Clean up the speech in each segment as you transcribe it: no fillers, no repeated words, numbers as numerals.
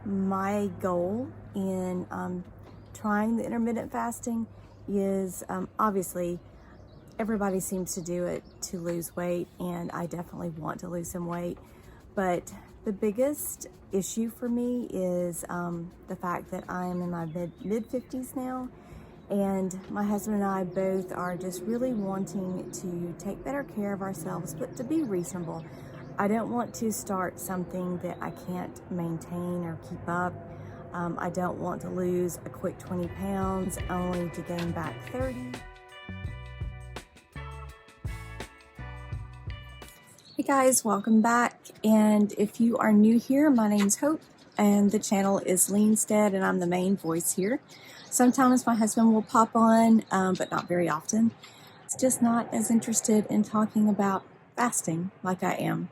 My goal in trying the intermittent fasting is obviously everybody seems to do it to lose weight, and I definitely want to lose some weight. But the biggest issue for me is the fact that I am in my mid 50s now, and my husband and I both are just really wanting to take better care of ourselves, but to be reasonable. I don't want to start something that I can't maintain or keep up. I don't want to lose a quick 20 pounds only to gain back 30. Hey guys, welcome back. And if you are new here, my name's Hope and the channel is Homestead, and I'm the main voice here. Sometimes my husband will pop on, but not very often. He's just not as interested in talking about fasting like I am.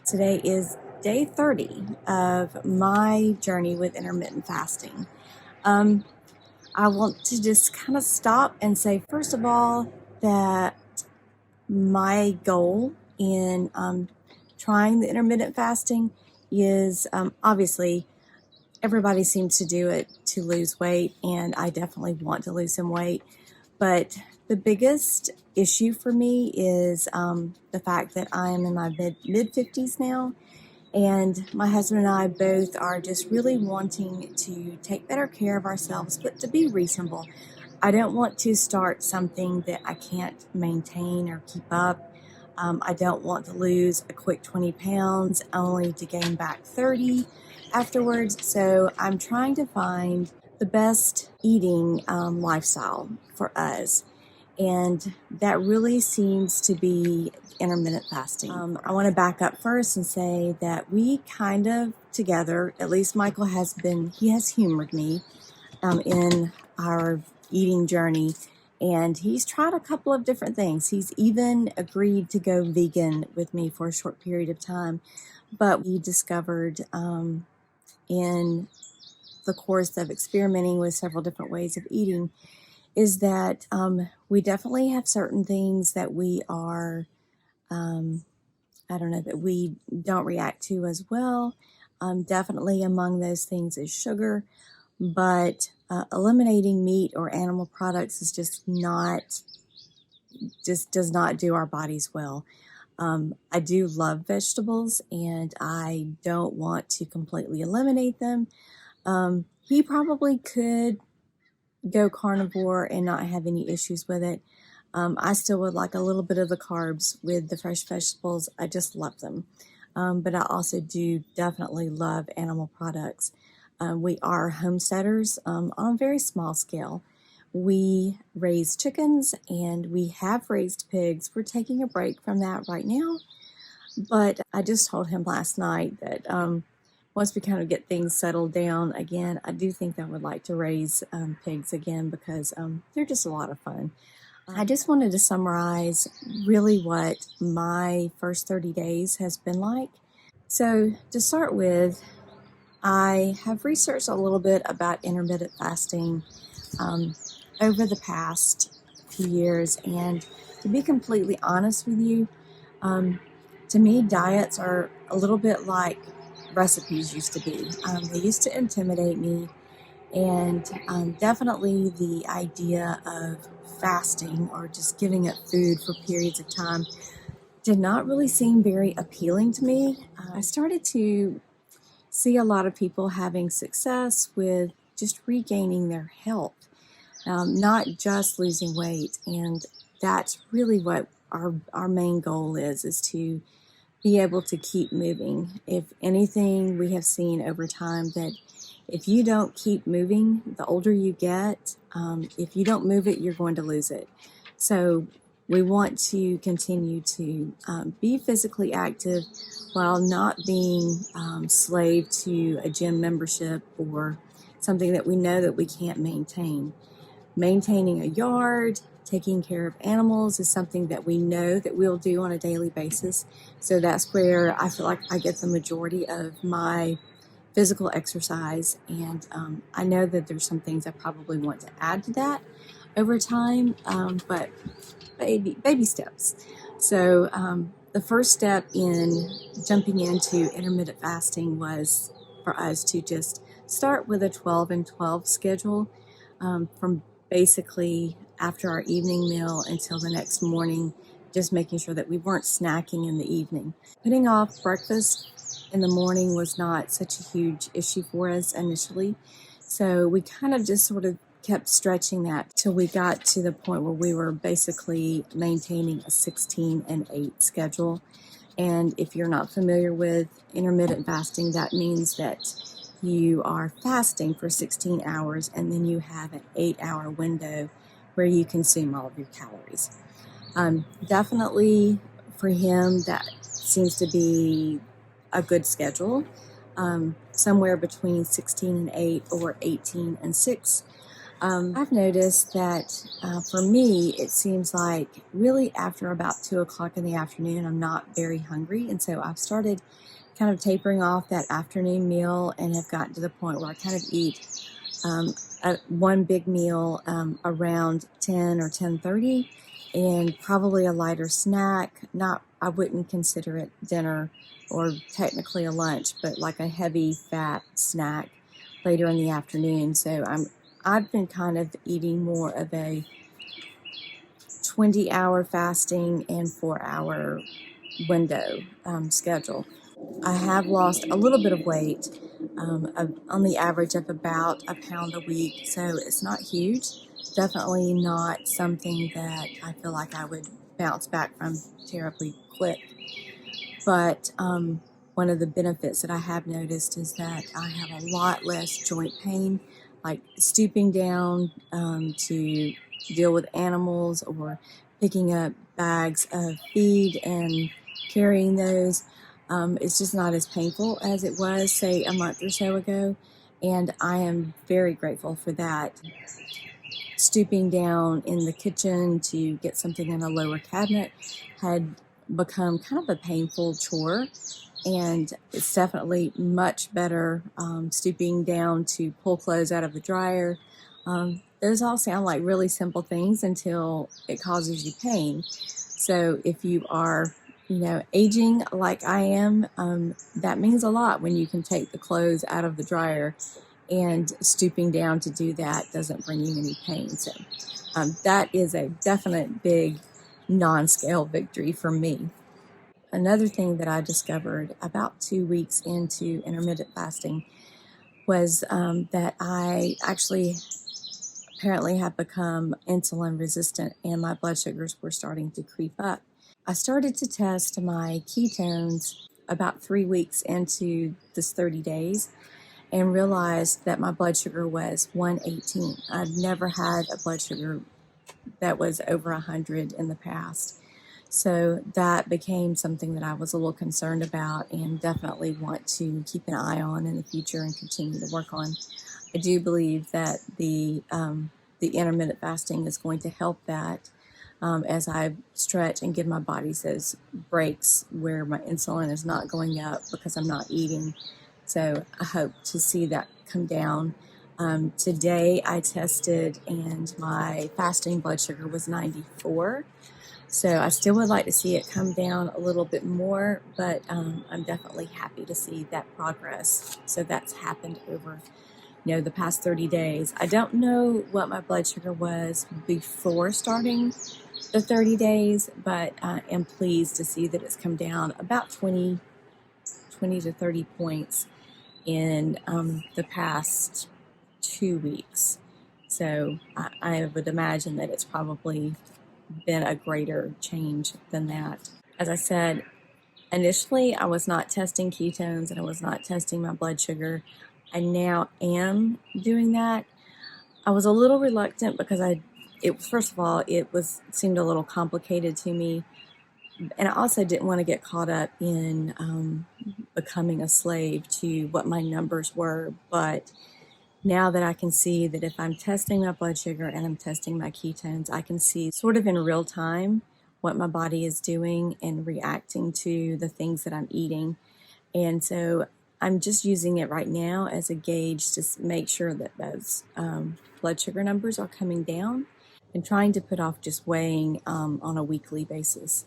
Today is day 30 of my journey with intermittent fasting. I want to just kind of stop and say, first of all, that my goal in trying the intermittent fasting is obviously everybody seems to do it to lose weight, and I definitely want to lose some weight. But the biggest issue for me is the fact that I am in my mid 50s now, and my husband and I both are just really wanting to take better care of ourselves, but to be reasonable. I don't want to start something that I can't maintain or keep up. I don't want to lose a quick 20 pounds only to gain back 30 afterwards. So I'm trying to find the best eating lifestyle for us. And that really seems to be intermittent fasting. I want to back up first and say that we kind of together, at least Michael he has humored me in our eating journey. And he's tried a couple of different things. He's even agreed to go vegan with me for a short period of time. But we discovered in the course of experimenting with several different ways of eating is that we definitely have certain things that we are, that we don't react to as well. Definitely among those things is sugar. But eliminating meat or animal products is just does not do our bodies well. I do love vegetables, and I don't want to completely eliminate them. He probably could go carnivore and not have any issues with it. I still would like a little bit of the carbs with the fresh vegetables. I just love them. But I also do definitely love animal products. We are homesteaders on a very small scale. We raise chickens and we have raised pigs. We're taking a break from that right now. But I just told him last night that once we kind of get things settled down again, I do think I would like to raise pigs again because they're just a lot of fun. I just wanted to summarize really what my first 30 days has been like. So to start with, I have researched a little bit about intermittent fasting over the past few years, and to be completely honest with you, to me, diets are a little bit like recipes used to be. They used to intimidate me, and definitely the idea of fasting or just giving up food for periods of time did not really seem very appealing to me. I started to see a lot of people having success with just regaining their health, not just losing weight. And that's really what our main goal is to be able to keep moving. If anything, we have seen over time that if you don't keep moving, the older you get, if you don't move it, you're going to lose it. So we want to continue to be physically active while not being slave to a gym membership or something that we know that we can't maintain. Maintaining a yard, taking care of animals is something that we know that we'll do on a daily basis. So that's where I feel like I get the majority of my physical exercise. And I know that there's some things I probably want to add to that over time, but baby steps. So the first step in jumping into intermittent fasting was for us to just start with a 12 and 12 schedule from basically after our evening meal until the next morning, just making sure that we weren't snacking in the evening. Putting off breakfast in the morning was not such a huge issue for us initially, so we kind of just sort of kept stretching that till we got to the point where we were basically maintaining a 16 and 8 schedule. And if you're not familiar with intermittent fasting, that means that you are fasting for 16 hours and then you have an 8-hour window where you consume all of your calories. Definitely for him, that seems to be a good schedule, somewhere between 16 and 8 or 18 and 6. I've noticed that for me, it seems like really after about 2 o'clock in the afternoon, I'm not very hungry. And so I've started kind of tapering off that afternoon meal and have gotten to the point where I kind of eat one big meal around 10 or 10:30 and probably a lighter snack. I wouldn't consider it dinner or technically a lunch, but like a heavy fat snack later in the afternoon. So I've been kind of eating more of a 20-hour fasting and 4-hour window schedule. I have lost a little bit of weight, on the average of about a pound a week, so it's not huge. Definitely not something that I feel like I would bounce back from terribly quick. But one of the benefits that I have noticed is that I have a lot less joint pain, like stooping down to deal with animals or picking up bags of feed and carrying those. It's just not as painful as it was, say, a month or so ago, and I am very grateful for that. Stooping down in the kitchen to get something in a lower cabinet had become kind of a painful chore, and it's definitely much better stooping down to pull clothes out of the dryer. Those all sound like really simple things until it causes you pain. So if you are aging like I am, that means a lot when you can take the clothes out of the dryer, and stooping down to do that doesn't bring you any pain. So that is a definite big non-scale victory for me. Another thing that I discovered about 2 weeks into intermittent fasting was that I actually apparently have become insulin resistant and my blood sugars were starting to creep up. I started to test my ketones about 3 weeks into this 30 days and realized that my blood sugar was 118. I've never had a blood sugar that was over 100 in the past. So that became something that I was a little concerned about and definitely want to keep an eye on in the future and continue to work on. I do believe that the intermittent fasting is going to help that as I stretch and give my body those breaks where my insulin is not going up because I'm not eating. So I hope to see that come down. Today I tested and my fasting blood sugar was 94. So I still would like to see it come down a little bit more, but I'm definitely happy to see that progress. So that's happened over the past 30 days. I don't know what my blood sugar was before starting the 30 days, but I am pleased to see that it's come down about 20 to 30 points in the past 2 weeks. So I would imagine that it's probably been a greater change than that. As I said, initially I was not testing ketones and I was not testing my blood sugar. I now am doing that. I was a little reluctant because first of all, it seemed a little complicated to me. And I also didn't want to get caught up in becoming a slave to what my numbers were. But now that I can see that if I'm testing my blood sugar and I'm testing my ketones, I can see sort of in real time what my body is doing and reacting to the things that I'm eating. And so I'm just using it right now as a gauge to make sure that those blood sugar numbers are coming down, and trying to put off just weighing on a weekly basis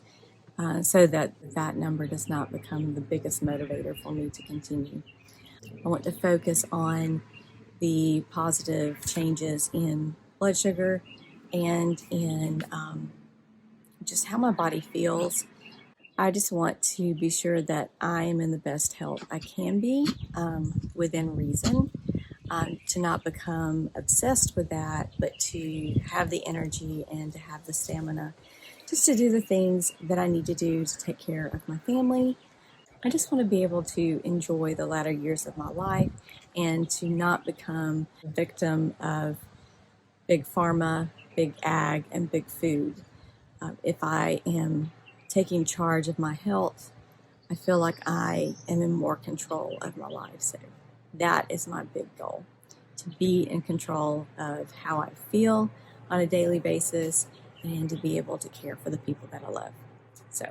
so that that number does not become the biggest motivator for me to continue. I want to focus on the positive changes in blood sugar and in just how my body feels. I just want to be sure that I am in the best health I can be within reason. To not become obsessed with that, but to have the energy and to have the stamina just to do the things that I need to do to take care of my family. I just want to be able to enjoy the latter years of my life and to not become a victim of big pharma, big ag, and big food. If I am taking charge of my health, I feel like I am in more control of my life. So that is my big goal, to be in control of how I feel on a daily basis and to be able to care for the people that I love. So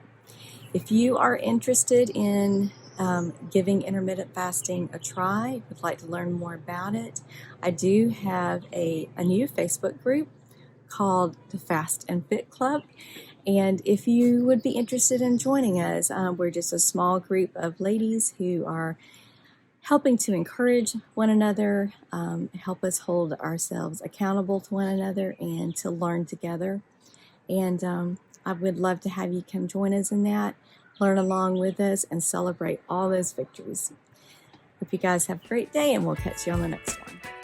if you are interested in giving intermittent fasting a try, would like to learn more about it, I do have a new Facebook group called the Fast and Fit Club. And if you would be interested in joining us, we're just a small group of ladies who are helping to encourage one another, help us hold ourselves accountable to one another, and to learn together. And I would love to have you come join us in that, learn along with us, and celebrate all those victories. Hope you guys have a great day, and we'll catch you on the next one.